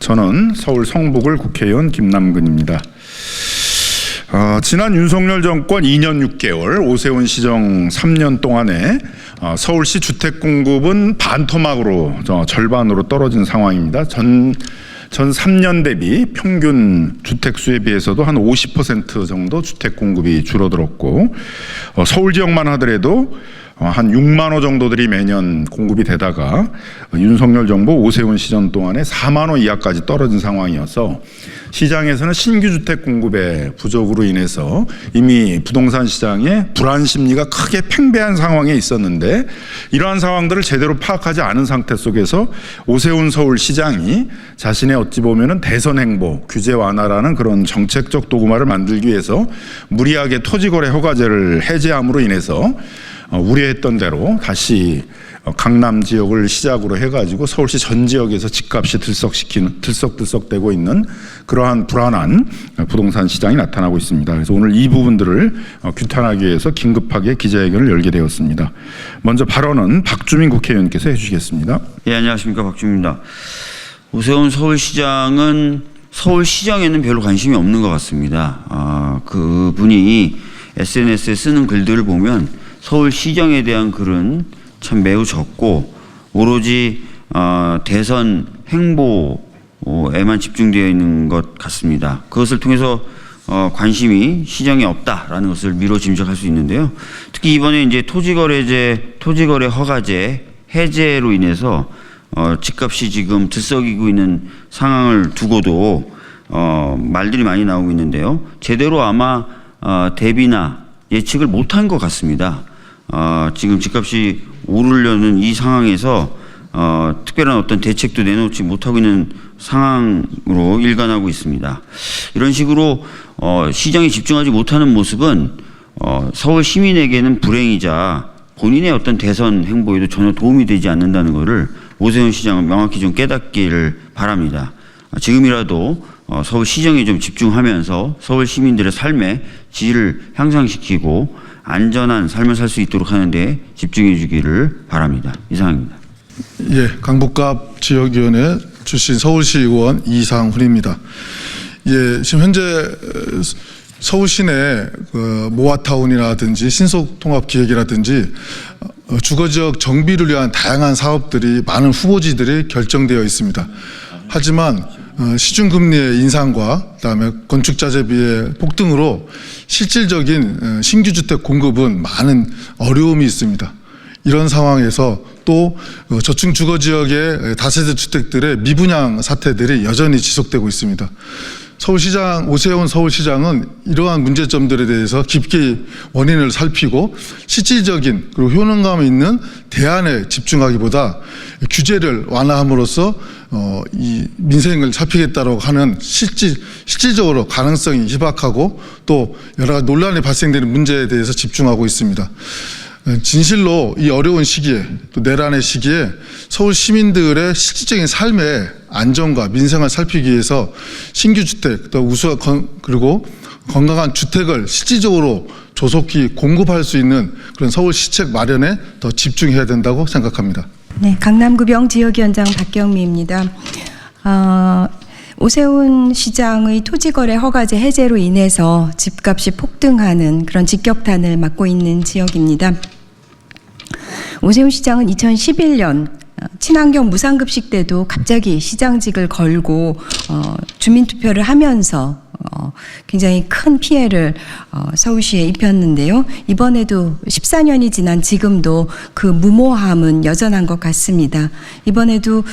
저는 서울 성북을 국회의원 김남근입니다. 지난 윤석열 정권 2년 6개월, 오세훈 시정 3년 동안에 서울시 주택 공급은 반토막으로 절반으로 떨어진 상황입니다. 전 3년 대비 평균 주택 수에 비해서도 한 50% 정도 주택 공급이 줄어들었고, 서울 지역만 하더라도 한 6만 호 정도들이 매년 공급이 되다가 윤석열 정부 오세훈 시정 동안에 4만 호 이하까지 떨어진 상황이어서 시장에서는 신규 주택 공급의 부족으로 인해서 이미 부동산 시장에 불안 심리가 크게 팽배한 상황에 있었는데, 이러한 상황들을 제대로 파악하지 않은 상태 속에서 오세훈 서울시장이 자신의 어찌 보면은 대선 행보, 규제 완화라는 그런 정책적 도구마를 만들기 위해서 무리하게 토지거래 허가제를 해제함으로 인해서 우려했던 대로 다시 강남 지역을 시작으로 해가지고 서울시 전 지역에서 집값이 들썩들썩되고 있는 그러한 불안한 부동산 시장이 나타나고 있습니다. 그래서 오늘 이 부분들을 규탄하기 위해서 긴급하게 기자회견을 열게 되었습니다. 먼저 발언은 박주민 국회의원께서 해주시겠습니다. 예, 안녕하십니까, 박주민입니다. 오세훈 서울시장은 서울시정에는 별로 관심이 없는 것 같습니다. 그분이 SNS에 쓰는 글들을 보면 서울시정에 대한 글은 참 매우 적고 오로지 대선 행보에만 집중되어 있는 것 같습니다. 그것을 통해서 관심이 시정에 없다라는 것을 미뤄 짐작할 수 있는데요. 특히 이번에 이제 토지거래 허가제 해제로 인해서 집값이 지금 들썩이고 있는 상황을 두고도 말들이 많이 나오고 있는데요. 제대로 아마 대비나 예측을 못한 것 같습니다. 지금 집값이 오르려는 이 상황에서 특별한 어떤 대책도 내놓지 못하고 있는 상황으로 일관하고 있습니다. 이런 식으로 시장에 집중하지 못하는 모습은 서울 시민에게는 불행이자 본인의 어떤 대선 행보에도 전혀 도움이 되지 않는다는 것을 오세훈 시장은 명확히 좀 깨닫기를 바랍니다. 지금이라도 서울 시정에 좀 집중하면서 서울 시민들의 삶의 질을 향상시키고 안전한 삶을 살 수 있도록 하는 데 집중해 주기를 바랍니다. 이상입니다. 예, 강북갑 지역위원회 출신 서울시 의원 이상훈입니다. 예, 지금 현재 서울 시내 모아타운이라든지 신속통합기획이라든지 주거지역 정비를 위한 다양한 사업들이 많은 후보지들이 결정되어 있습니다. 하지만 시중금리의 인상과 그다음에 건축자재비의 폭등으로 실질적인 신규주택 공급은 많은 어려움이 있습니다. 이런 상황에서 또 저층 주거지역의 다세대 주택들의 미분양 사태들이 여전히 지속되고 있습니다. 서울시장 오세훈 서울시장은 이러한 문제점들에 대해서 깊게 원인을 살피고 실질적인 그리고 효능감 있는 대안에 집중하기보다 규제를 완화함으로써 이 민생을 살피겠다고 하는 실질적으로 가능성이 희박하고 또 여러 가지 논란이 발생되는 문제에 대해서 집중하고 있습니다. 진실로 이 어려운 시기에 또 내란의 시기에 서울 시민들의 실질적인 삶의 안정과 민생을 살피기 위해서 신규 주택 또 그리고 건강한 주택을 실질적으로 조속히 공급할 수 있는 그런 서울 시책 마련에 더 집중해야 된다고 생각합니다. 네, 강남구병 지역위원장 박경미입니다. 오세훈 시장의 토지거래 허가제 해제로 인해서 집값이 폭등하는 그런 직격탄을 맞고 있는 지역입니다. 오세훈 시장은 2011년 친환경 무상급식 때도 갑자기 시장직을 걸고 주민투표를 하면서 굉장히 큰 피해를 서울시에 입혔는데요. 이번에도 14년이 지난 지금도 그 무모함은 여전한 것 같습니다. 이번에도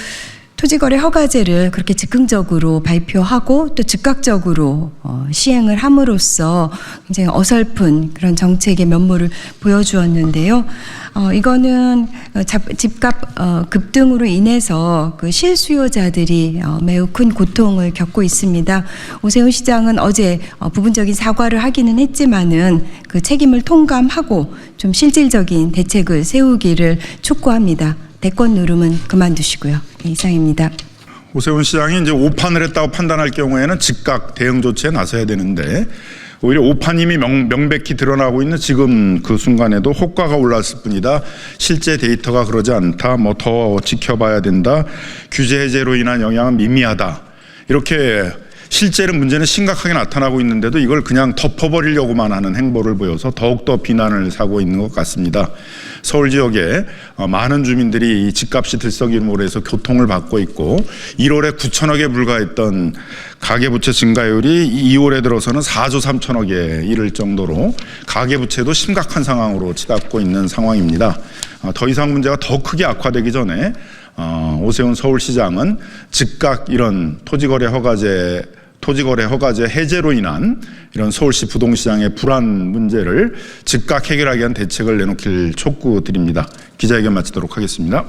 토지거래 허가제를 그렇게 즉흥적으로 발표하고 또 즉각적으로 시행을 함으로써 굉장히 어설픈 그런 정책의 면모를 보여주었는데요. 이거는 집값 급등으로 인해서 그 실수요자들이 매우 큰 고통을 겪고 있습니다. 오세훈 시장은 어제 부분적인 사과를 하기는 했지만은 그 책임을 통감하고 좀 실질적인 대책을 세우기를 촉구합니다. 대권 누름은 그만두시고요. 네, 이상입니다. 오세훈 시장이 이제 오판을 했다고 판단할 경우에는 즉각 대응 조치에 나서야 되는데, 오히려 오판임이 명백히 드러나고 있는 지금 그 순간에도 호가가 올랐을 뿐이다, 실제 데이터가 그러지 않다, 뭐 더 지켜봐야 된다, 규제 해제로 인한 영향은 미미하다, 이렇게 실제로 문제는 심각하게 나타나고 있는데도 이걸 그냥 덮어버리려고만 하는 행보를 보여서 더욱더 비난을 사고 있는 것 같습니다. 서울 지역에 많은 주민들이 이 집값이 들썩이므로 해서 교통을 받고 있고 1월에 9천억에 불과했던 가계부채 증가율이 2월에 들어서는 4조 3천억에 이를 정도로 가계부채도 심각한 상황으로 치닫고 있는 상황입니다. 더 이상 문제가 더 크게 악화되기 전에 오세훈 서울시장은 즉각 이런 토지거래 허가제 해제로 인한 이런 서울시 부동시장의 불안 문제를 즉각 해결하기 위한 대책을 내놓길 촉구드립니다. 기자회견 마치도록 하겠습니다.